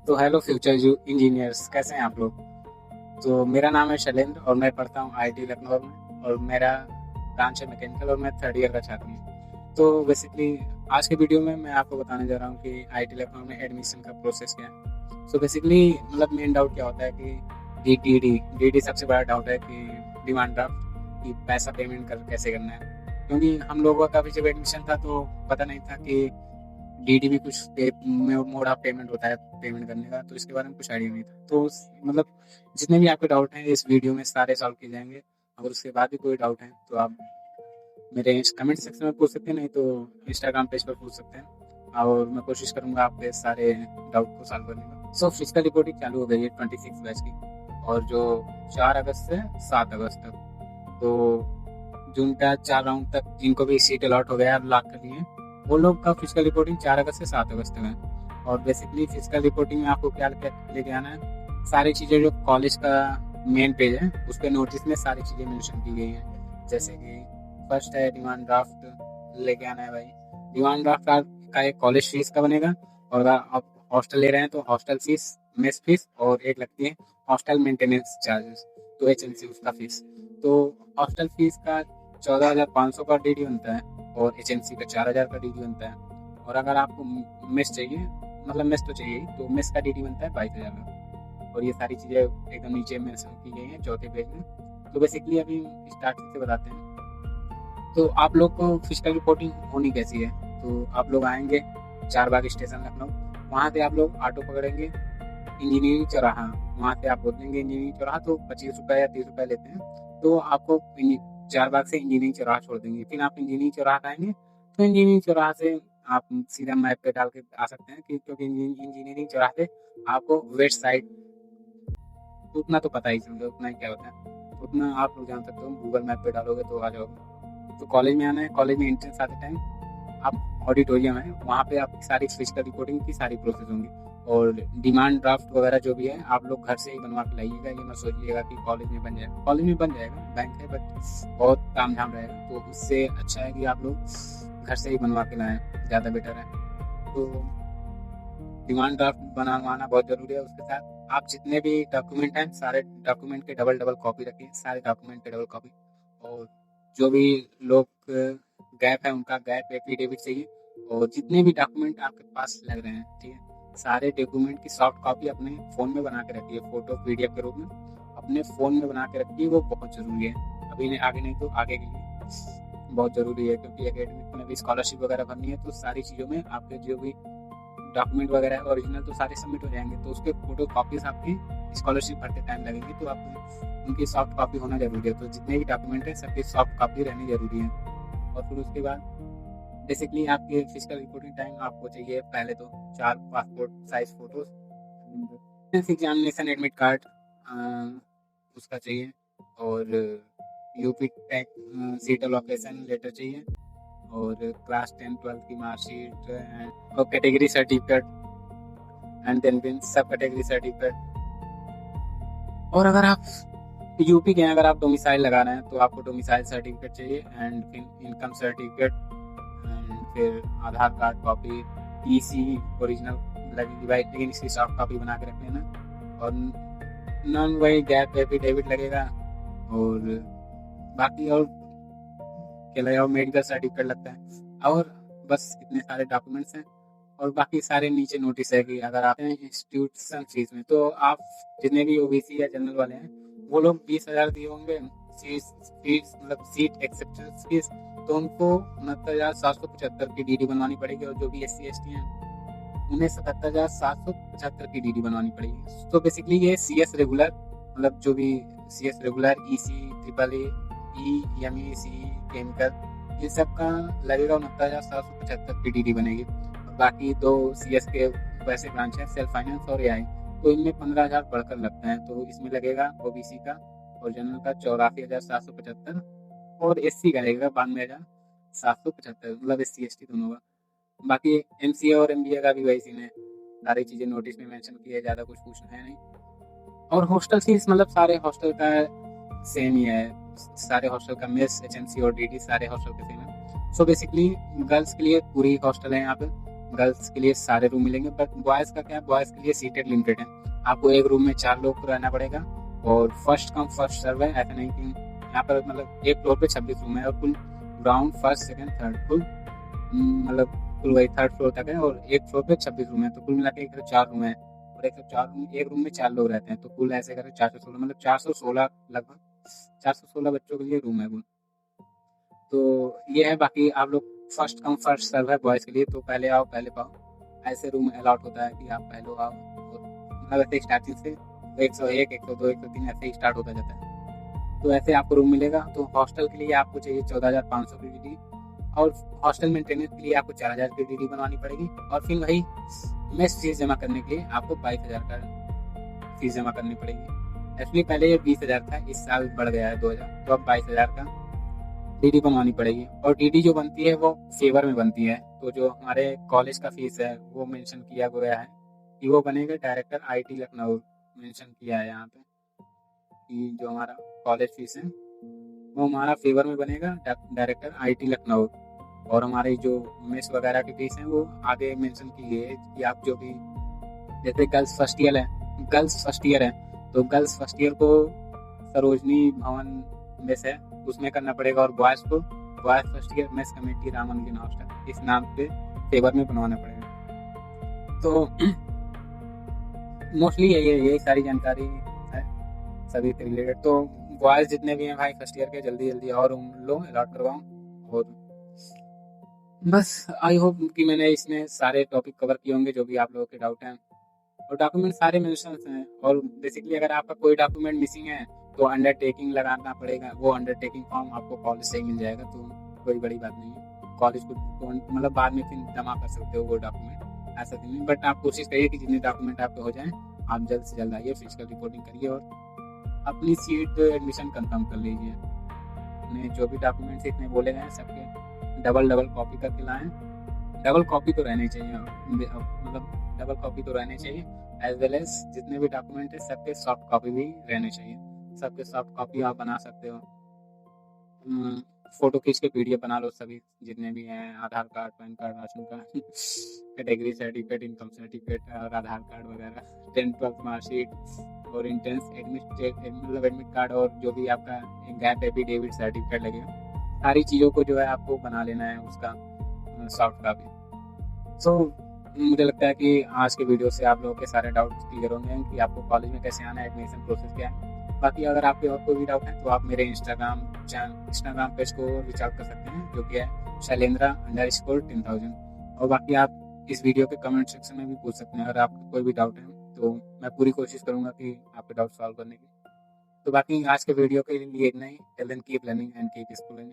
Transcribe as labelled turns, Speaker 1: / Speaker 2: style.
Speaker 1: तो hello future engineers, कैसे हैं आप लोग। तो मेरा नाम है शैलेंद्र और मैं पढ़ता हूँ आईआईटी लखनऊ में और मेरा ब्रांच है मैकेनिकल और मैं थर्ड ईयर का छात्र हूँ। तो बेसिकली आज के वीडियो में मैं आपको बताने जा रहा हूँ कि आईआईटी लखनऊ में एडमिशन का प्रोसेस क्या है। सो बेसिकली मतलब मेन डाउट क्या होता है कि डी डी सबसे बड़ा डाउट है कि डिमांड ड्राफ्ट कि पैसा पेमेंट कर कैसे करना है। क्योंकि हम लोगों का भी जब एडमिशन था तो पता नहीं था कि डीडी भी कुछ मोड ऑफ पेमेंट होता है पेमेंट करने का, तो इसके बारे में कुछ आइडिया नहीं था। तो मतलब जितने भी आपके डाउट हैं इस वीडियो में सारे सॉल्व किए जाएंगे। अगर उसके बाद भी कोई डाउट है तो आप मेरे कमेंट सेक्शन में पूछ सकते हैं, नहीं तो इंस्टाग्राम पेज पर पूछ सकते हैं और मैं कोशिश करूंगा आपके सारे डाउट को सॉल्व करने का। सो फिजिकल रिपोर्टिंग चालू हो गई है 26 बैच की, और जो 4 अगस्त से 7 अगस्त तक, तो जून का 4 राउंड तक जिनको भी सीट अलॉट हो गया है लॉक कर लिए, वो लोग का फिजिकल रिपोर्टिंग 4 अगस्त से 7 अगस्त तक है। और बेसिकली फिजिकल रिपोर्टिंग में आपको क्या लेके आना है, सारी चीज़ें जो कॉलेज का मेन पेज है उस पर नोटिस में सारी चीज़ें मेंशन की गई हैं। जैसे कि फर्स्ट है डिमांड ड्राफ्ट लेके आना है भाई। डिमांड ड्राफ्ट का एक कॉलेज फीस का बनेगा, और अगर आप हॉस्टल ले रहे हैं तो हॉस्टल फीस, मेस फीस, और एक लगती है हॉस्टल मेंटेनेंस चार्जेस, तो HMC उसका फीस। तो हॉस्टल फीस का 14,500 का डीडी बनता है और HMC का 4,000 का डीडी बनता है। और अगर आपको मेस चाहिए, मतलब मेस तो चाहिए ही, तो मेस का डीडी बनता है 22,000 का। और ये सारी चीज़ें एकदम नीचे मेंशन की गई हैं चौथे पेज में। तो बेसिकली अभी स्टार्टिंग से बताते हैं। तो आप लोग को फिजिकल रिपोर्टिंग होनी कैसी है, तो आप लोग आएंगे चारबाग स्टेशन लखनऊ, वहाँ से आप लोग ऑटो पकड़ेंगे इंजीनियरिंग चौराहा, वहाँ से आप बोल देंगे इंजीनियरिंग चौराहा, तो 25 रुपये या 30 रुपये लेते हैं। तो आपको चारबाग से इंजीनियरिंग चौराहा छोड़ देंगे। फिर आप इंजीनियरिंग चौराहा आएंगे तो इंजीनियरिंग चौराहा से आप सीधा मैप पे डाल के आ सकते हैं क्योंकि इंजीनियरिंग चौराहे से आपको वेस्ट साइड, उतना तो पता ही समझो, उतना ही क्या होता है उतना आप लोग जान सकते हो, गूगल मैप पे डालोगे तो आ जाओगे। तो कॉलेज में आना है, कॉलेज में एंट्रेंस आते टाइम आप ऑडिटोरियम है, वहाँ पे आपकी सारी फिजिकल रिपोर्टिंग की सारी प्रोसेस होंगी। और डिमांड ड्राफ्ट वगैरह जो भी है आप लोग घर से ही बनवा के लाइएगा। ये मत सोचिएगा कि कॉलेज में बन जाएगा, कॉलेज में बन जाएगा, बैंक है बट बहुत ताम झाम रहेगा, तो उससे अच्छा है कि आप लोग घर से ही बनवा के लाएँ, ज़्यादा बेटर है। तो डिमांड ड्राफ्ट बनवाना बहुत ज़रूरी है। उसके साथ आप जितने भी डॉक्यूमेंट हैं सारे डॉक्यूमेंट के डबल डबल कॉपी रखिए, सारे डॉक्यूमेंट के डबल कॉपी। और जो भी लोग गैप है उनका गैप एफिडेविट चाहिए। और जितने भी डॉक्यूमेंट आपके पास लग रहे हैं, ठीक है, सारे डॉक्यूमेंट की सॉफ्ट कॉपी अपने फ़ोन में बना के रखिए, फ़ोटो PDF के रूप में अपने फ़ोन में बना के रखिए। वो बहुत ज़रूरी है, अभी आगे नहीं तो आगे के लिए बहुत ज़रूरी है, क्योंकि एकेडमिक में भी स्कॉलरशिप वगैरह भरनी है, तो सारी चीज़ों में आपके जो भी डॉक्यूमेंट वगैरह ओरिजिनल तो सारे सबमिट हो जाएंगे, तो उसके फोटो कॉपीज आपकी स्कॉलरशिप भरते टाइम लगेंगे, तो आपको उनकी सॉफ्ट कॉपी होना जरूरी है। तो जितने भी डॉक्यूमेंट है सबकी सॉफ्ट कॉपी रहनी जरूरी है। और फिर उसके बाद बेसिकली आपके फिजिकल रिपोर्टिंग टाइम आपको चाहिए पहले तो 4 passport size photos, examination admit card उसका चाहिए, और यूपी टैक सीट लोकेशन लेटर चाहिए, और क्लास 10 12 की मार्कशीट और कैटेगरी सर्टिफिकेट एंड देन सब कैटेगरी सर्टिफिकेट। और अगर आप यूपी के हैं, अगर आप डोमिसाइल लगा रहे हैं तो आपको डोमिसाइल सर्टिफिकेट चाहिए, एंड फिर इनकम सर्टिफिकेट, एंड फिर आधार कार्ड कॉपी, PC ओरिजिनल लगेगी भाई, लेकिन इसकी सॉफ्ट कॉपी बना के रख लेना। और नॉन वही गैप एफिडेविट लगेगा, और बाकी और क्या लगेगा, और मेडिकल सर्टिफिकेट लगता है, और बस इतने सारे डॉक्यूमेंट्स हैं। और बाकी सारे नीचे नोटिस है कि अगर आप इंस्टीट्यूशन फीस में, तो आप जितने भी OBC या जनरल वाले हैं वो लोग 20,000 दिए होंगे फीस, मतलब सीट एक्सेप्टेंस फीस, तो उनको 69,775 की DD बनवानी पड़ेगी। और जो भी SC ST हैं उन्हें 77,775 की DD बनवानी पड़ेगी। तो बेसिकली ये CS रेगुलर, मतलब जो भी CS regular, EC triple EME CE chemical, ये सब का लगेगा 69,775 की DD बनेगी। बाकी 2 CS के वैसे ब्रांच है, सेल्फ फाइनेंस और AI, तो इनमें 15,000 बढ़कर लगता है, तो इसमें लगेगा OBC का और जनरल का 84,775, और SC का लगेगा 92,775, मतलब SC ST दोनों का। बाकी MCA और MBA का भी वही सीन है, सारी चीज़ें नोटिस में मेंशन की है, ज़्यादा कुछ पूछना है नहीं। और हॉस्टल फीस मतलब सारे हॉस्टल का सेम ही है, सारे हॉस्टल का मेस HMC और DD सारे हॉस्टल के सेम है। सो बेसिकली गर्ल्स के लिए पूरी हॉस्टल है यहाँ पे, गर्ल्स के लिए सारे रूम मिलेंगे, बट बॉयज़ का क्या है, बॉयज़ के लिए सीटेड लिमिटेड है। आपको एक रूम में 4 लोग रहना पड़ेगा और फर्स्ट कम फर्स्ट सर्व है। ऐसा नहीं कि यहाँ पर मतलब एक फ्लोर पे 26 रूम है और कुल ग्राउंड फर्स्ट सेकंड थर्ड कुल मतलब कुल वही थर्ड फ्लोर तक है और एक फ्लोर पे 26 रूम है, तो कुल मिला के 104 रूम है और 104 रूम, एक रूम में 4 लोग रहते हैं, तो कुल ऐसे करें 416, मतलब 416 लगभग 416 बच्चों के लिए रूम है कुल। तो ये है। बाकी आप लोग फर्स्ट कम फर्स्ट सर्व है बॉयज़ के लिए, तो पहले आओ पहले पाओ, ऐसे रूम अलॉट होता है कि आप पहले आओ। और मतलब ऐसे स्टार्टिंग से 101 102 103 ऐसे ही स्टार्ट होता जाता है, तो ऐसे आपको रूम मिलेगा। तो हॉस्टल के लिए आपको चाहिए 14,500 की डी और हॉस्टल मेंटेनेंस के लिए आपको 4,000 की डी बनवानी पड़ेगी और फिर वही मेस फीस जमा करने के लिए आपको 22,000 का फीस जमा करनी पड़ेगी। एक्चुअली पहले ये 20,000 था, इस साल बढ़ गया है 2,000, तो अब 22,000 का डीडी बनवानी पड़ेगी। और डीडी जो बनती है वो फेवर में बनती है, तो जो हमारे कॉलेज का फीस है वो मेंशन किया गया है कि वो बनेगा डायरेक्टर आईटी लखनऊ, मेंशन किया है यहाँ पे कि जो हमारा कॉलेज फीस है वो हमारा फेवर में बनेगा डायरेक्टर आईटी लखनऊ। और हमारी जो मेस वगैरह की फीस है वो आगे मेंशन की गई है कि आप जो भी, जैसे गर्ल्स फर्स्ट ईयर है, तो गर्ल्स फर्स्ट ईयर को सरोजनी भवन मेस है उसमें करना पड़ेगा और बॉयज़ को boys first year mess committee रामनगिन हॉस्टल इस नाम पे फेवर में बनवाना पड़ेगा। तो मोस्टली यही सारी जानकारी है सभी से रिलेटेड। तो बॉयज़ जितने भी हैं भाई फर्स्ट ईयर के, जल्दी जल्दी और रूम लो, अलॉट करवाओ। और बस आई होप कि मैंने इसमें सारे टॉपिक कवर किए होंगे जो भी आप लोगों के डाउट हैं, और डॉक्यूमेंट सारे मेंशन हैं। और बेसिकली अगर आपका कोई डॉक्यूमेंट मिसिंग है तो अंडरटेकिंग लगाना पड़ेगा, वो अंडरटेकिंग फॉर्म आपको कॉलेज से ही मिल जाएगा, तो कोई बड़ी बात नहीं है। कॉलेज को मतलब बाद में फिर जमा कर सकते हो वो डॉक्यूमेंट, ऐसा नहीं। बट आप कोशिश करिए कि जितने डॉक्यूमेंट आपके हो जाएं, आप जल्द से जल्द आइए, फिजिकल रिपोर्टिंग करिए और अपनी सीट एडमिशन कंफर्म कर लीजिए। अपने जो भी डॉक्यूमेंट्स इतने बोले गए हैं सबके डबल कॉपी करके लाएँ। डबल कॉपी तो रहनी चाहिए, मतलब डबल कॉपी तो रहनी चाहिए, एज वेल एज जितने भी डॉक्यूमेंट है सबके सॉफ्ट कॉपी भी रहने चाहिए। सबके सॉफ्ट कॉपी आप बना सकते हो, फोटो खींच के पीडीएफ बना लो सभी जितने भी हैं, Aadhaar card, PAN card, ration card, category certificate, income certificate और आधार कार्ड वगैरह, 10th-12th मार्कशीट और इंट्रेंस एडमिट कार्ड और जो भी आपका गैप एफिडेविट सर्टिफिकेट लगेगा, सारी चीज़ों को जो है आपको बना लेना है उसका सॉफ्ट कॉपी। सो मुझे लगता है कि आज के वीडियो से आप लोगों के सारे डाउट्स क्लियर होंगे कि आपको कॉलेज में कैसे आना है, एडमिशन प्रोसेस क्या है। बाकी अगर आपके और कोई भी डाउट है तो आप मेरे इंस्टाग्राम पेज को रीच आउट कर सकते हैं, जो कि है shailendra_10,000। और बाकी आप इस वीडियो के कमेंट सेक्शन में भी पूछ सकते हैं अगर आपको कोई भी डाउट है, तो मैं पूरी कोशिश करूँगा कि आपके डाउट सॉल्व करने की। तो बाकी आज के वीडियो के लिए इतना ही। Till then keep learning and keep schooling.